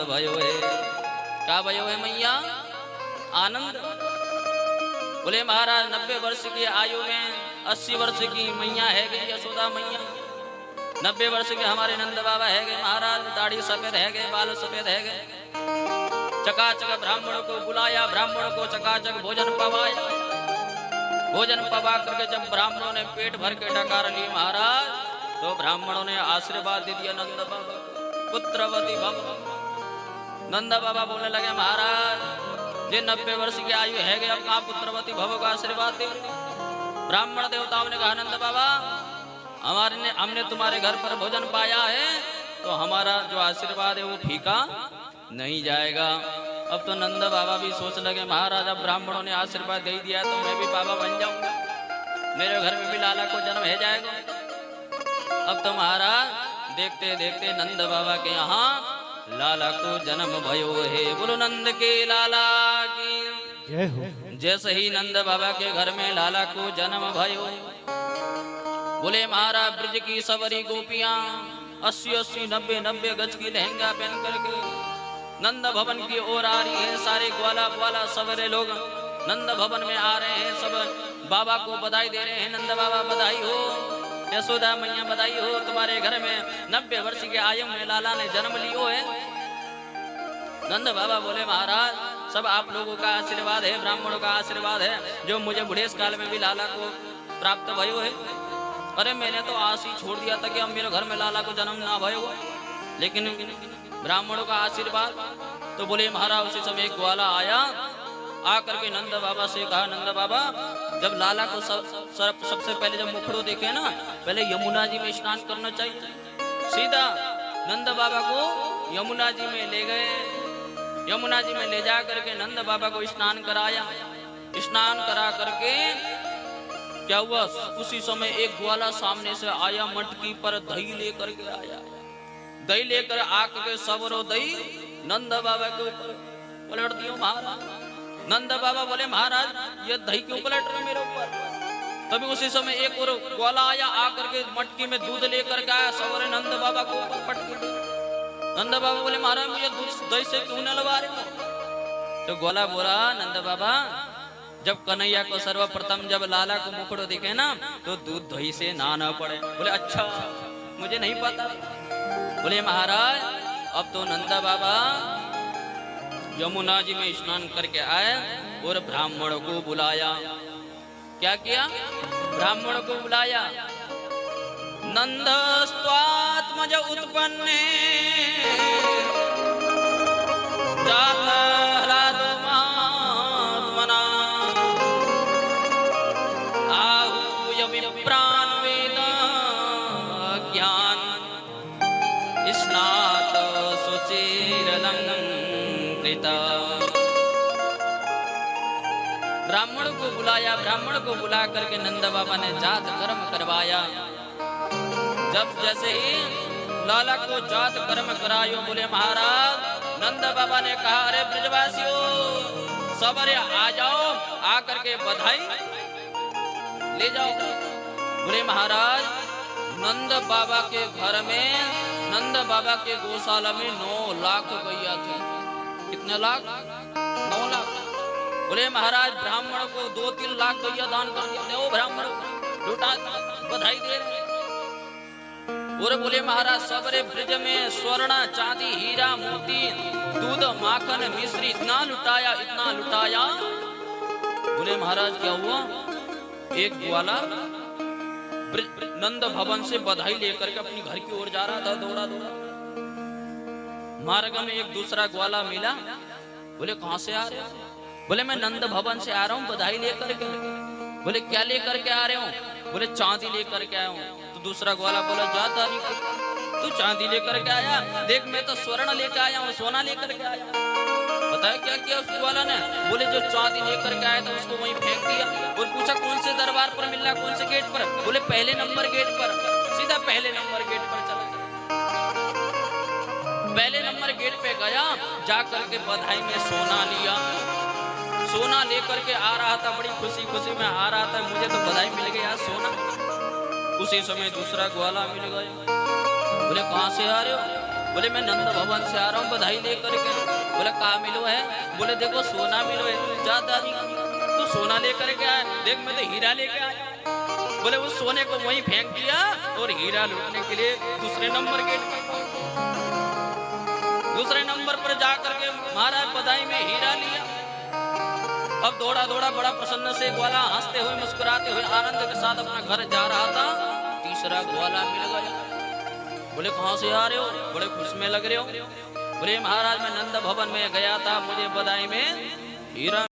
भयो है। क्या भयो है मैया? आनंद। बोले महाराज 90 वर्ष की आयु में 80 वर्ष की मैया है गई यशोदा मैया, 90 वर्ष के हमारे नंद बाबा है गए महाराज, दाढ़ी सफेद है गए, बाल सफेद है गए। चकाचक ब्राह्मणों को बुलाया, ब्राह्मणों को चकाचक भोजन पवाया। भोजन पवा करके जब ब्राह्मणों ने पेट भर के डकार लिए महाराज, तो ब्राह्मणों ने आशीर्वाद दे दिया नंद बाबा, पुत्रवती भव। नंद बाबा बोलने लगे महाराज ये 90 वर्ष की आयु है गए, अब कहाँ पुत्रवती भव का आशीर्वाद दे। ब्राह्मण देवताओं ने कहा नंद बाबा हमने तुम्हारे घर पर भोजन पाया है, तो हमारा जो आशीर्वाद है वो फीका नहीं जाएगा। अब तो नंद बाबा भी सोच लगे महाराज अब ब्राह्मणों ने आशीर्वाद दे दिया तो मैं भी बाबा बन जाऊंगा, मेरे घर में भी लाला को जन्म है जाएगा। अब तो महाराज देखते देखते नंद बाबा के यहाँ लाला को जन्म भयो है। बोलो नंद के लाला की जय हो। जैसे ही नंद बाबा के घर में लाला को जन्म भयो, बोले महाराज ब्रज की सवरी गोपियां 80-80, 90-90 गज की लहंगा पहन करके नंद भवन की ओर आ रही है। सारे ग्वाला ग्वाला सवरे लोग नंद भवन में आ रहे हैं, सब बाबा को बधाई दे रहे हैं। नंद बाबा बधाई हो, यशोदा मैया बधाई हो, तुम्हारे घर में 90 वर्ष की आयु में लाला ने जन्म लियो है। नंद बाबा बोले महाराज सब आप लोगों का आशीर्वाद है, ब्राह्मणों का आशीर्वाद है, जो मुझे बुढ़ेस काल में भी लाला को प्राप्त भयो है। अरे मैंने तो आस ही छोड़ दिया था कि अब मेरे घर में लाला को जन्म ना भयो, लेकिन ब्राह्मणों का आशीर्वाद। तो बोले महाराज उसी समय एक ग्वाला आया, आकर के नंद बाबा से कहा नंद बाबा जब लाला को सबसे पहले जब मुखड़ो देखे ना, पहले यमुना जी में स्नान करना चाहिए। सीधा नंद बाबा को यमुना जी में ले गए, यमुना जी में ले जा करके नंद बाबा को स्नान कराया। स्नान करा करके क्या हुआ, उसी समय एक ग्वाला सामने से आया, मटकी पर दही लेकर के आया। दही लेकर आकर के सबरो दही नंद बाबा के ऊपर पलट दियो महाराज। नंद बाबा बोले महाराज ये दही क्यों पलट रहे मेरे ऊपर? तभी उसी समय एक और ग्वाला आया, आकर के मटकी में दूध लेकर के आया, सबरे नंद बाबा को ऊपर पटक दिया। नंद बाबा बोले महाराज मुझे दूध दही से क्यों न लगा रहे हो? तो ग्वाला बोला नंद बाबा जब कन्हैया को सर्वप्रथम जब लाला को मुखड़ो दिखे ना, तो दूध दही से नहाना पड़े। बोले अच्छा मुझे नहीं पता। बोले महाराज अब तो नंद बाबा यमुना जी में स्नान करके आए और ब्राह्मणों को बुलाया। क्या किया? ब्राह्मणों को बुलाया। नंदस्त्वात्मज उत्पन्ने आहूय विप्रान वेद ज्ञान स्नात सुचिरलंकृता। ब्राह्मण को बुलाया, ब्राह्मण को बुला करके नंद बाबा ने जात कर्म करवाया। जब जैसे ही लाला को जात कर्म करायो, बोले महाराज नंद बाबा ने कहा अरे ब्रजवासियों सबरे आ जाओ, आकर के बधाई ले जाओ। बोले महाराज नंद बाबा के घर में, नंद बाबा के गौशाला में 9 लाख गैया थी। कितने लाख? 9 लाख। बोले महाराज ब्राह्मण को 2-3 लाख गैया दान कर दिया। वो ब्राह्मण लुटा बधाई दे रहे। और बोले महाराज सबरे ब्रज में स्वर्ण चांदी हीरा मोती दूध माखन मिश्री इतना लुटाया, इतना लुटाया। बोले महाराज क्या हुआ, एक ग्वाला नंद भवन से बधाई लेकर के अपनी घर की ओर जा रहा था, दौड़ा दौड़ा। मार्ग में एक दूसरा ग्वाला मिला। बोले कहां से आ रहे हो? बोले मैं नंद भवन से आ रहा हूँ बधाई लेकर के। बोले क्या लेकर के आ रहे हो? बोले चांदी लेकर के आया हूँ। तो दूसरा ग्वाला बोला जा तारीफ तू चांदी लेकर के आया, देख मैं तो स्वर्ण लेकर आया हूँ, सोना लेकर के आया। बताया क्या किया उस ग्वाला ने? बोले जो चांदी लेकर के आया था उसको वहीं फेंक दिया। और पूछा कौन से दरबार पर मिलना, कौन से गेट पर? बोले पहले नंबर गेट पर। सीधा पहले नंबर गेट पर चला गया। पहले नंबर गेट पे गया, जाकर के बधाई में सोना लिया। सोना लेकर के आ रहा था, बड़ी खुशी खुशी में आ रहा था, मुझे तो बधाई मिल गया सोना। उसी समय दूसरा ग्वाला मिल गया। बोले कहां से आ रहे हो? बोले मैं नंद भवन से आ रहा हूँ बधाई लेकर के। बोले कहा मिलो है? बोले देखो सोना मिलो है। जा दादी तू सोना लेकर के आया, देख मैं तो हीरा लेके आया। बोले उस सोने को वहीं फेंक दिया और हीरा लूटने के लिए दूसरे नंबर गेट पर, दूसरे नंबर पर जाकर के महाराज बधाई में हीरा लिया। अब दौड़ा दौड़ा बड़ा प्रसन्न से ग्वाला हंसते हुए मुस्कुराते हुए आनंद के साथ अपना घर जा रहा था। तीसरा ग्वाला मिल गया। बोले कहां से आ रहे हो? बड़े खुश में लग रहे हो। बोले महाराज मैं नंद भवन में गया था, मुझे बधाई में हीरा